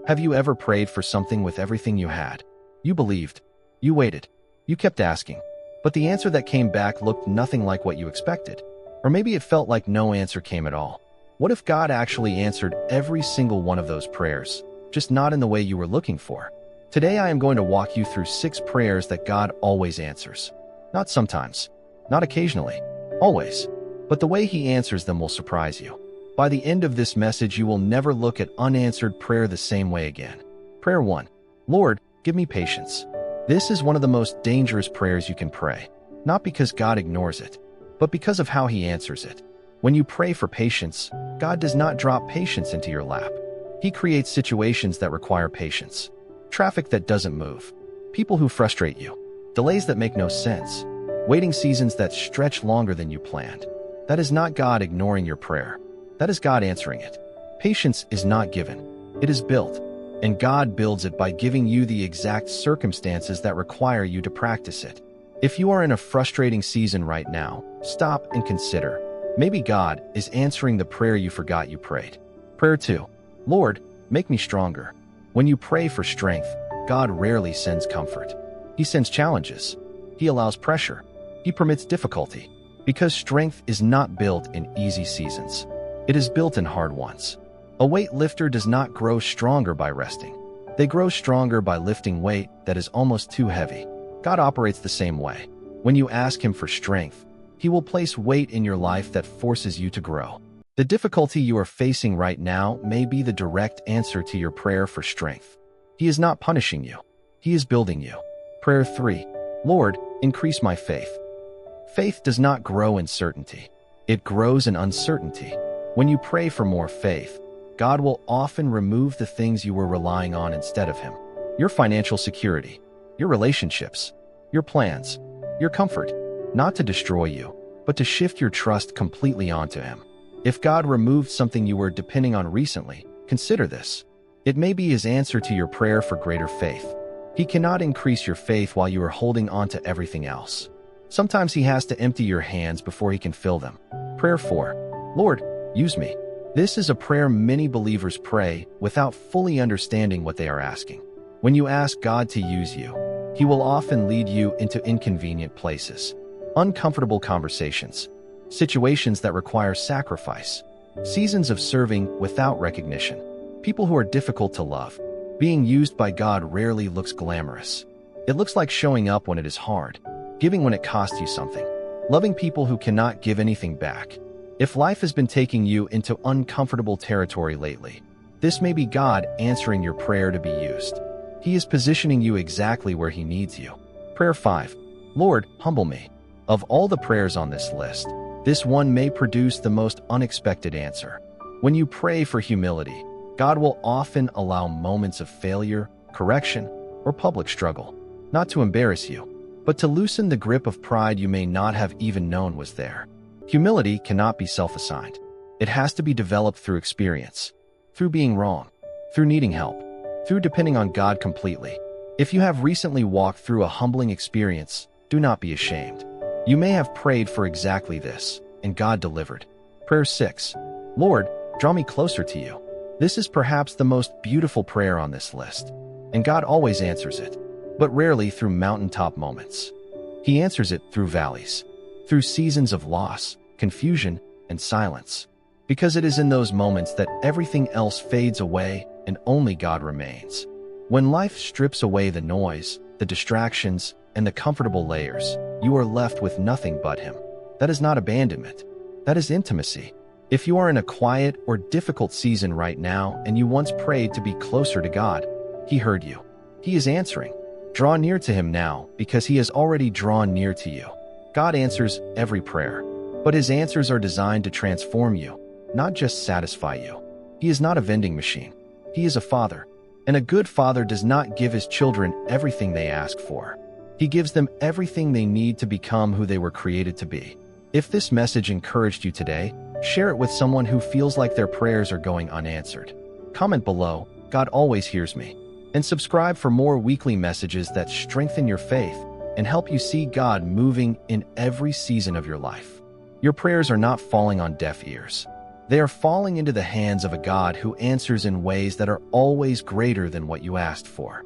Have you ever prayed for something with everything you had? You believed. You waited. You kept asking. But the answer that came back looked nothing like what you expected. Or maybe it felt like no answer came at all. What if God actually answered every single one of those prayers, just not in the way you were looking for? Today I am going to walk you through 6 prayers that God always answers. Not sometimes, not occasionally, always. But the way He answers them will surprise you. By the end of this message, you will never look at unanswered prayer the same way again. Prayer 1. Lord, give me patience. This is one of the most dangerous prayers you can pray, not because God ignores it, but because of how He answers it. When you pray for patience, God does not drop patience into your lap. He creates situations that require patience. Traffic that doesn't move. People who frustrate you. Delays that make no sense. Waiting seasons that stretch longer than you planned. That is not God ignoring your prayer. That is God answering it. Patience is not given. It is built. And God builds it by giving you the exact circumstances that require you to practice it. If you are in a frustrating season right now, stop and consider. Maybe God is answering the prayer you forgot you prayed. Prayer 2. Lord, make me stronger. When you pray for strength, God rarely sends comfort. He sends challenges. He allows pressure. He permits difficulty. Because strength is not built in easy seasons. It is built in hard ones. A weightlifter does not grow stronger by resting. They grow stronger by lifting weight that is almost too heavy. God operates the same way. When you ask Him for strength, He will place weight in your life that forces you to grow. The difficulty you are facing right now may be the direct answer to your prayer for strength. He is not punishing you. He is building you. Prayer 3. Lord, increase my faith. Faith does not grow in certainty. It grows in uncertainty. When you pray for more faith, God will often remove the things you were relying on instead of Him. Your financial security, your relationships, your plans, your comfort, not to destroy you, but to shift your trust completely onto Him. If God removed something you were depending on recently, consider this. It may be His answer to your prayer for greater faith. He cannot increase your faith while you are holding on to everything else. Sometimes He has to empty your hands before He can fill them. Prayer 4. Lord, use me. This is a prayer many believers pray without fully understanding what they are asking. When you ask God to use you, He will often lead you into inconvenient places, uncomfortable conversations, situations that require sacrifice, seasons of serving without recognition, people who are difficult to love. Being used by God rarely looks glamorous. It looks like showing up when it is hard, giving when it costs you something, loving people who cannot give anything back. If life has been taking you into uncomfortable territory lately, this may be God answering your prayer to be used. He is positioning you exactly where He needs you. Prayer 5. Lord, humble me. Of all the prayers on this list, this one may produce the most unexpected answer. When you pray for humility, God will often allow moments of failure, correction, or public struggle, not to embarrass you, but to loosen the grip of pride you may not have even known was there. Humility cannot be self-assigned. It has to be developed through experience, through being wrong, through needing help, through depending on God completely. If you have recently walked through a humbling experience, do not be ashamed. You may have prayed for exactly this, and God delivered. Prayer 6. Lord, draw me closer to you. This is perhaps the most beautiful prayer on this list, and God always answers it, but rarely through mountaintop moments. He answers it through valleys, through seasons of loss, confusion, and silence, because it is in those moments that everything else fades away and only God remains. When life strips away the noise, the distractions, and the comfortable layers, you are left with nothing but Him. That is not abandonment. That is intimacy. If you are in a quiet or difficult season right now and you once prayed to be closer to God, He heard you. He is answering. Draw near to Him now because He has already drawn near to you. God answers every prayer, but His answers are designed to transform you, not just satisfy you. He is not a vending machine. He is a father, and a good father does not give his children everything they ask for. He gives them everything they need to become who they were created to be. If this message encouraged you today, share it with someone who feels like their prayers are going unanswered. Comment below, God always hears me, and subscribe for more weekly messages that strengthen your faith and help you see God moving in every season of your life. Your prayers are not falling on deaf ears. They are falling into the hands of a God who answers in ways that are always greater than what you asked for.